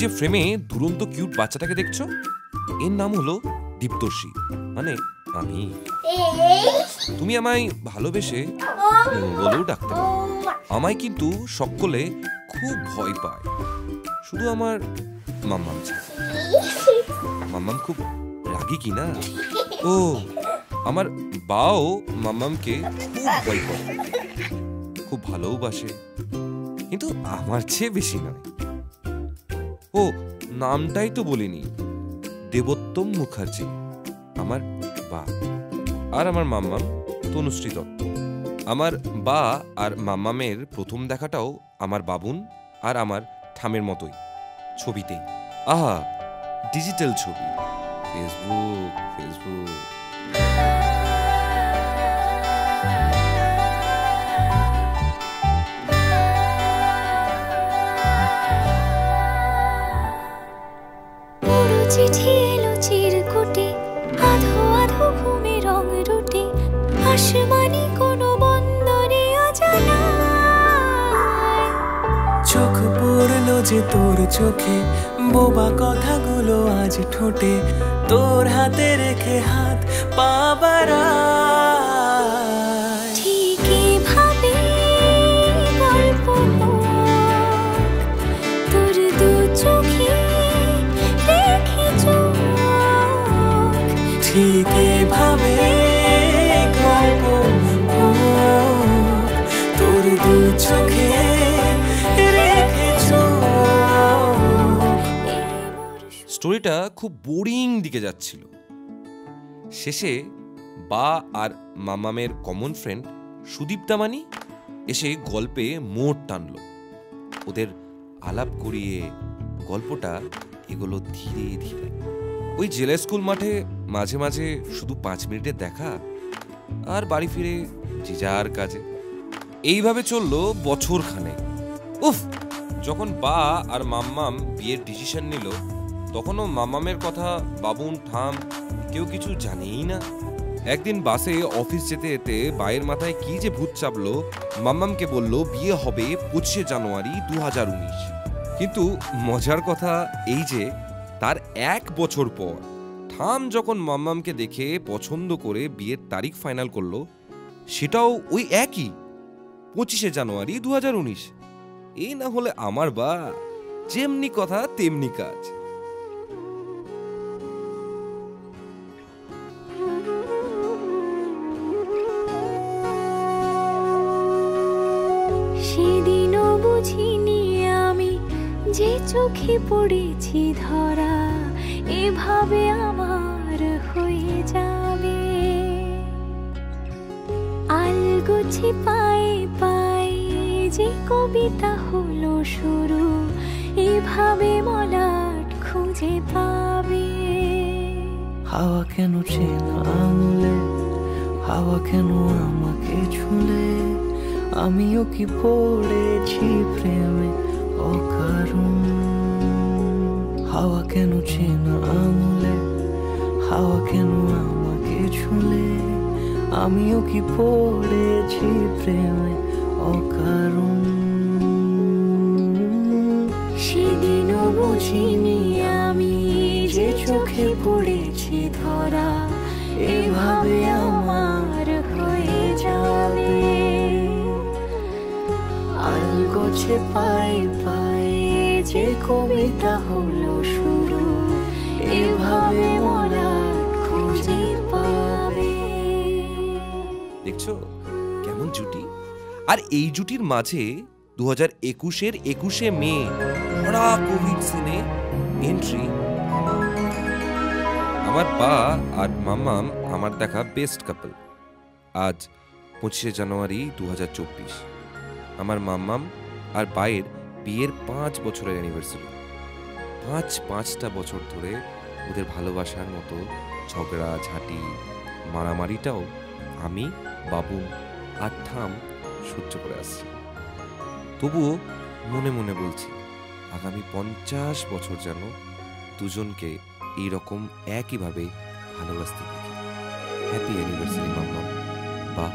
যে ফ্রেমে দুরন্ত কিউট বাচ্চাটাকে দেখছো, এর নাম হলো দীপ্তর্ষি, মানে আমি। তুমি আমায় ভালোবেসে বলেও ডাকতে পারো। আমায় কিন্তু সকলে খুব ভয় পায়, শুধু আমার মাম্মাম ছাড়া। মাম্মাম খুব রাগী কি না? ও, আমার বাও মাম্মামকে খুব ভয় করে, খুব ভালোবাসে, কিন্তু আমার চেয়ে বেশি নয়। ও, নামটাই তো বলিনি, দেবোত্তম মুখার্জি আমার বা। আর আমার মাম্মাম তনুশ্রী দত্ত। আমার বা আর মাম্মামের প্রথম দেখাটাও আমার বাবুন আর আমার ঠামের মতোই, ছবিতেই। আহা, ডিজিটাল ছবি, ফেসবুক। চিঠি এলো চিরকুটে, আধো আধো ঘুমে রং রুটে, আসমানি কোনো বন্দরে অজানা। চোখ পড়লো যে তোর চোখে, বোবা কথাগুলো আজ ঠোঁটে, তোর হাতে রেখে হাত পা বাড়ায়। ঠিক এভাবে গল্প তোর দু চোখে রেখে চোখ, ঠিক এভাবে গল্প তোর দু চোখে রেখে চোখ। স্টোরিটা খুব বোরিং দিকে যাচ্ছিল। শেষে বা আর মামামের কমন ফ্রেন্ড সুদীপ দামানি এসে গল্পে মোড় টানলো। ওদের আলাপ করিয়ে গল্পটা এগুলো ধীরে ধীরে। ওই জেলা স্কুল মাঠে মাঝে মাঝে শুধু 5 মিনিটের দেখা, আর বাড়ি ফিরে যে যার কাজে। এইভাবে চললো বছর খানেক। উফ, যখন বা আর মাম্মাম বিয়ের ডিসিশন নিল, তখনও মাম্মামের কথা বাবুন ঠাম কেউ কিছু জানেই না। একদিন বাসে অফিস যেতে যেতে বায়ের মাথায় কি যে ভূত চাপলো, মাম্মামকে বলল বিয়ে হবে 25 জানুয়ারি 2019। কিন্তু মজার কথা এই যে তার 1 বছর পর ঠাম যখন মাম্মামকে দেখে পছন্দ করে বিয়ের তারিখ ফাইনাল করলো, সেটাও ওই একই 25 জানুয়ারি 2019। এই না হলে আমার বা, যেমনি কথা তেমনি কাজ। সেদিনও বুঝিনি আমি যে চোখে পড়েছি ধরা, এভাবে আমার হয়ে যাবে। আলগোছে পায়ে পায়ে যে কবিতা হলো শুরু, এভাবে মলাট খুঁজে পাবে। হাওয়া কেন চেনা আঙুলে, হাওয়া কেন আমাকে ছুলে, আমিও কি পড়েছি প্রেমে অকারণ। হাওয়া কেন চেনা আঙুলে, হাওয়া কেন আমাকে ছুলে, আমিও কি পড়েছি প্রেমে অকারণ। সেদিনও বুঝিনি আমি যে চোখে পড়েছি ধরা, এভাবে আমার হয়ে যাবে। আলগোছে পায়ে পায়ে যে কবিতা হলো শুরু, এভাবে মলাট খুঁজে পাবে। দেখছো কেমন জুটি? আর এই জুটির মাঝে 2021-এর 21শে মে ভরা কোভিড সিনে এন্ট্রি। আমার বা আর মাম্মাম আমার দেখা বেস্ট কাপল। আজ 25 জানুয়ারি 2024। আমার মাম্মাম আর বায়ের বিয়ের 5 বছরের অ্যানিভার্সারি। 5টা বছর ধরে ওদের ভালোবাসার মতো ঝগড়া ঝাঁটি মারামারিটাও আমি, বাবুন আর ঠাম সহ্য করে আসছি। তবুও মনে মনে বলছি, আগামী 50 বছর যেন দুজনকে এইরকম একইভাবে ভালোবাসতে দেখি। হ্যাপি অ্যানিভার্সারি মাম্মাম বা।